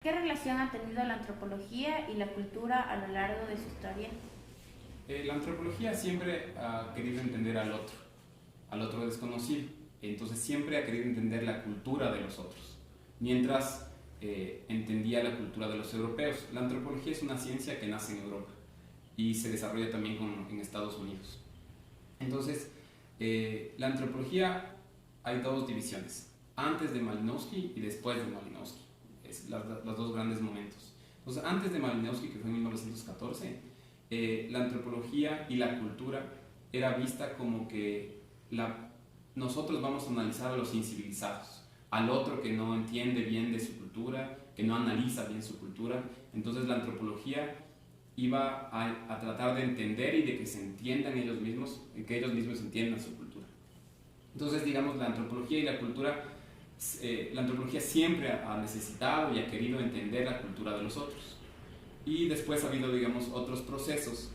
¿Qué relación ha tenido la antropología y la cultura a lo largo de su historia? La antropología siempre ha querido entender al otro desconocido. Entonces siempre ha querido entender la cultura de los otros, mientras entendía la cultura de los europeos. La antropología es una ciencia que nace en Europa y se desarrolla también en Estados Unidos. Entonces, la antropología hay dos divisiones, antes de Malinowski y después de Malinowski, es los dos grandes momentos. Entonces, antes de Malinowski, que fue en 1914, la antropología y la cultura era vista como que nosotros vamos a analizar a los incivilizados, al otro que no entiende bien de su cultura, que no analiza bien su cultura. Entonces la antropología iba a tratar de entender y de que se entiendan ellos mismos, y que ellos mismos entiendan su cultura. Entonces, digamos, la antropología y la cultura, la antropología siempre ha necesitado y ha querido entender la cultura de los otros. Y después ha habido, digamos, otros procesos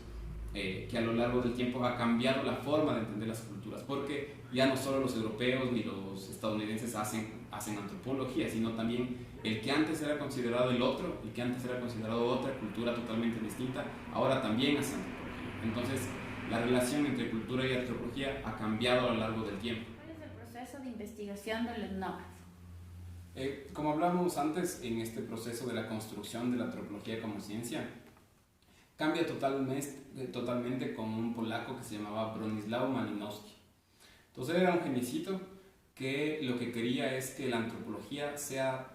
que a lo largo del tiempo ha cambiado la forma de entender las culturas, porque ya no solo los europeos ni los estadounidenses hacen antropología, sino también el que antes era considerado el otro, el que antes era considerado otra cultura totalmente distinta, ahora también hace antropología. Entonces, la relación entre cultura y antropología ha cambiado a lo largo del tiempo. ¿Cuál es el proceso de investigación del etnógrafo? Como hablamos antes, en este proceso de la construcción de la antropología como ciencia, cambia totalmente con un polaco que se llamaba Bronisław Malinowski. Entonces él era un geniecito que lo que quería es que la antropología sea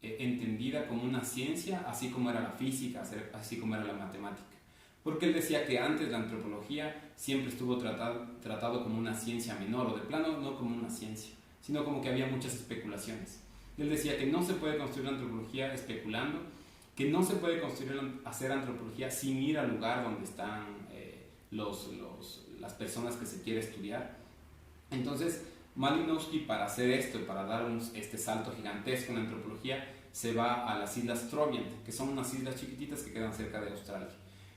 entendida como una ciencia, así como era la física, así como era la matemática. Porque él decía que antes la antropología siempre estuvo tratado como una ciencia menor, o de plano no como una ciencia, sino como que había muchas especulaciones. Él decía que no se puede construir la antropología especulando, que no se puede hacer antropología sin ir al lugar donde están las personas que se quiere estudiar. Entonces, Malinowski, para hacer esto, para dar este salto gigantesco en la antropología, se va a las Islas Trobriand, que son unas islas chiquititas que quedan cerca de Australia.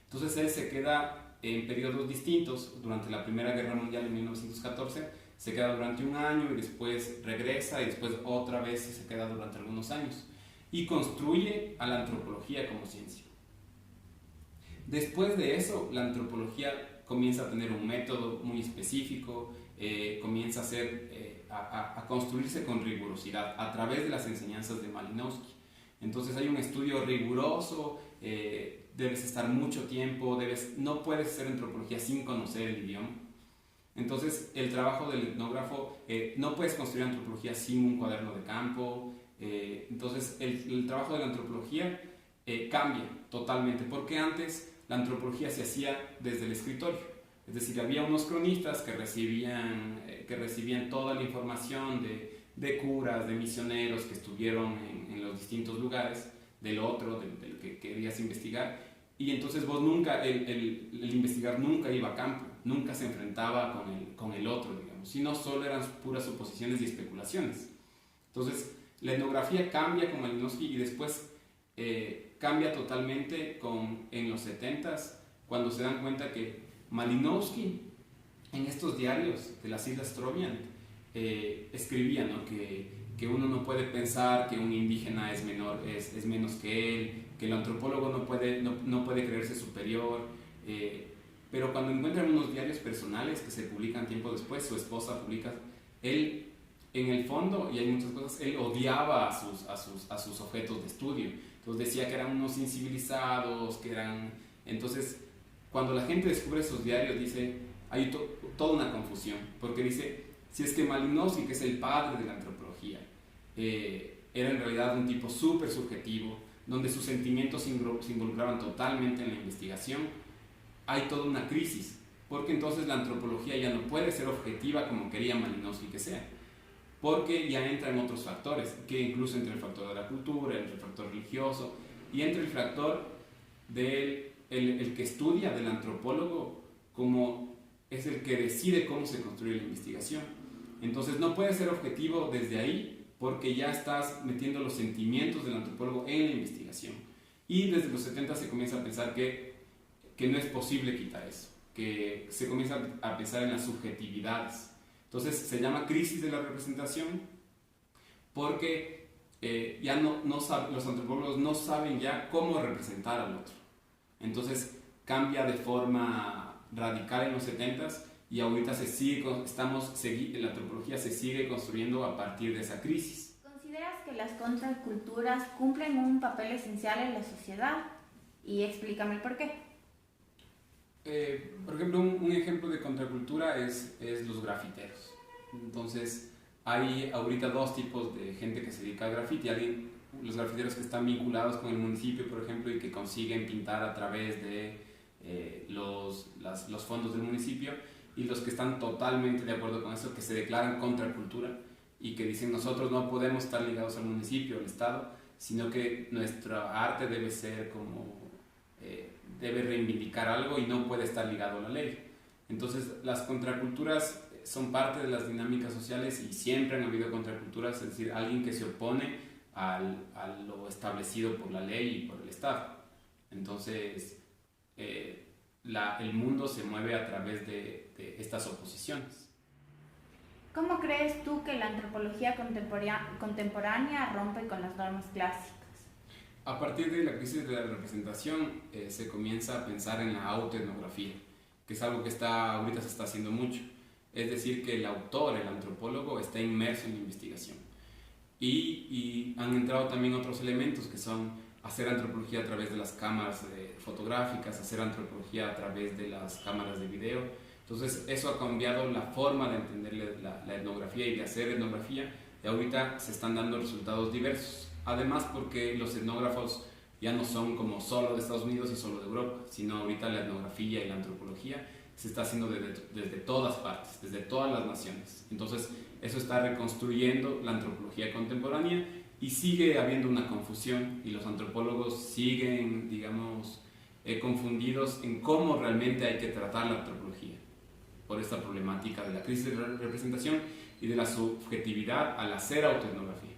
Entonces él se queda en periodos distintos. Durante la Primera Guerra Mundial en 1914 se queda durante un año y después regresa y después otra vez se queda durante algunos años y construye a la antropología como ciencia. Después de eso, la antropología comienza a tener un método muy específico, comienza a construirse con rigurosidad a través de las enseñanzas de Malinowski. Entonces hay un estudio riguroso, debes estar mucho tiempo, no puedes hacer antropología sin conocer el idioma. Entonces el trabajo del etnógrafo, no puedes construir antropología sin un cuaderno de campo. Entonces el trabajo de la antropología cambia totalmente, porque antes la antropología se hacía desde el escritorio, es decir, había unos cronistas que recibían toda la información de curas, de misioneros que estuvieron en los distintos lugares del otro, del que querías investigar, y entonces vos nunca, el investigador nunca iba a campo, nunca se enfrentaba con el otro, digamos, sino solo eran puras suposiciones y especulaciones. Entonces la etnografía cambia con Malinowski y después cambia totalmente en los 70s, cuando se dan cuenta que Malinowski en estos diarios de las Islas Trobriand escribía, ¿no? que uno no puede pensar que un indígena es menos que él, que el antropólogo no puede creerse superior, pero cuando encuentran unos diarios personales que se publican tiempo después, su esposa publica, él en el fondo, y hay muchas cosas, él odiaba a sus objetos de estudio. Entonces decía que eran unos incivilizados, Entonces, cuando la gente descubre esos diarios, hay toda una confusión, porque dice, si es que Malinowski, que es el padre de la antropología, era en realidad un tipo súper subjetivo, donde sus sentimientos se involucraban totalmente en la investigación, hay toda una crisis, porque entonces la antropología ya no puede ser objetiva como quería Malinowski que sea, porque ya entran otros factores, que incluso entre el factor de la cultura, entre el factor religioso y entre el factor del el que estudia, del antropólogo, como es el que decide cómo se construye la investigación. Entonces no puede ser objetivo desde ahí, porque ya estás metiendo los sentimientos del antropólogo en la investigación. Y desde los 70 se comienza a pensar que no es posible quitar eso, que se comienza a pensar en las subjetividades. Entonces se llama crisis de la representación porque ya los antropólogos no saben ya cómo representar al otro. Entonces cambia de forma radical en los 70s y ahorita la antropología se sigue construyendo a partir de esa crisis. ¿Consideras que las contraculturas cumplen un papel esencial en la sociedad? Y explícame el por qué. Por ejemplo, un ejemplo de contracultura es los grafiteros. Entonces, hay ahorita dos tipos de gente que se dedica al graffiti. Los grafiteros que están vinculados con el municipio, por ejemplo, y que consiguen pintar a través de los fondos del municipio, y los que están totalmente de acuerdo con eso, que se declaran contracultura y que dicen nosotros no podemos estar ligados al municipio, al Estado, sino que nuestra arte debe ser debe reivindicar algo y no puede estar ligado a la ley. Entonces las contraculturas son parte de las dinámicas sociales y siempre han habido contraculturas, es decir, alguien que se opone a lo establecido por la ley y por el Estado. Entonces el mundo se mueve a través de estas oposiciones. ¿Cómo crees tú que la antropología contemporánea rompe con las normas clásicas? A partir de la crisis de la representación se comienza a pensar en la autoetnografía, que es algo que ahorita se está haciendo mucho. Es decir, que el autor, el antropólogo, está inmerso en la investigación. Y han entrado también otros elementos que son hacer antropología a través de las cámaras fotográficas, hacer antropología a través de las cámaras de video. Entonces eso ha cambiado la forma de entender la etnografía y de hacer etnografía, y ahorita se están dando resultados diversos. Además porque los etnógrafos ya no son como solo de Estados Unidos y solo de Europa, sino ahorita la etnografía y la antropología se está haciendo desde todas partes, desde todas las naciones. Entonces eso está reconstruyendo la antropología contemporánea y sigue habiendo una confusión y los antropólogos siguen, digamos, confundidos en cómo realmente hay que tratar la antropología por esta problemática de la crisis de representación y de la subjetividad al hacer autoetnografía.